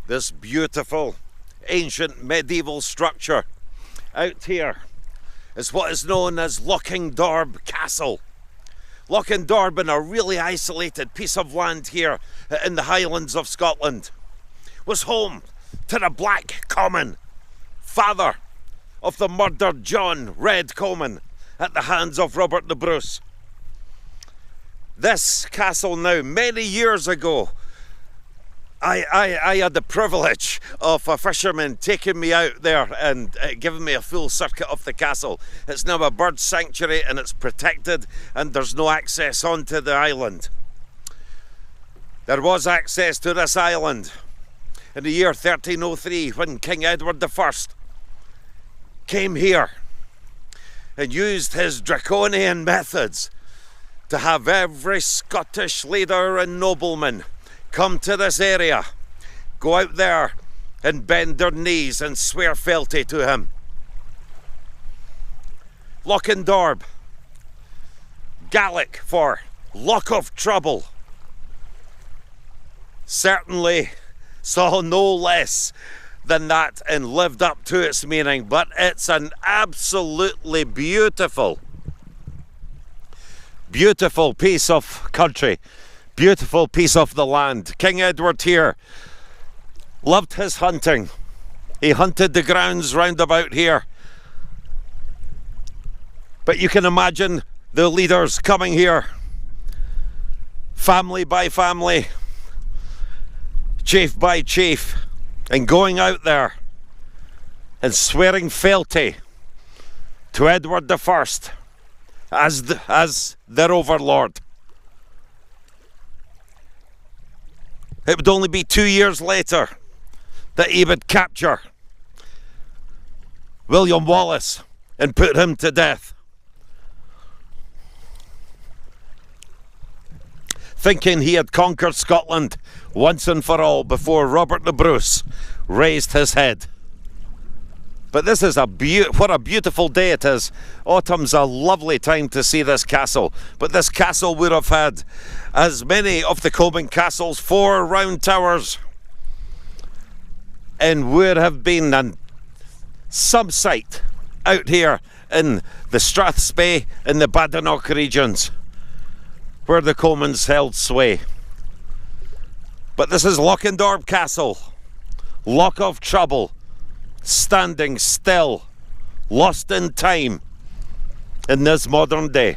this beautiful ancient medieval structure out here is what is known as Lochindorb Castle. Lochindorb, in a really isolated piece of land here in the Highlands of Scotland, was home to the Black Comyn, father of the murdered John Red Comyn at the hands of Robert the Bruce. This castle now, many years ago, I had the privilege of a fisherman taking me out there and giving me a full circuit of the castle. It's now a bird sanctuary and it's protected and there's no access onto the island. There was access to this island in the year 1303 when King Edward I came here and used his draconian methods to have every Scottish leader and nobleman come to this area, go out there and bend their knees and swear fealty to him. Lochindorb, Gaelic for Loch of Trouble, certainly saw no less than that and lived up to its meaning, but it's an absolutely beautiful piece of country. Beautiful piece of the land. King Edward here loved his hunting. He hunted the grounds round about here. But you can imagine the leaders coming here, family by family, chief by chief, and going out there and swearing fealty to Edward I as their overlord. It would only be 2 years later that he would capture William Wallace and put him to death, thinking he had conquered Scotland once and for all before Robert the Bruce raised his head. But this is what a beautiful day it is. Autumn's a lovely time to see this castle. But this castle would have had, as many of the Comyn castles, 4 round towers, and would have been some site out here in the Strathspey and the Badenoch regions where the Comyns held sway. But this is Lochindorb Castle, Loch of Trouble, standing still, lost in time in this modern day.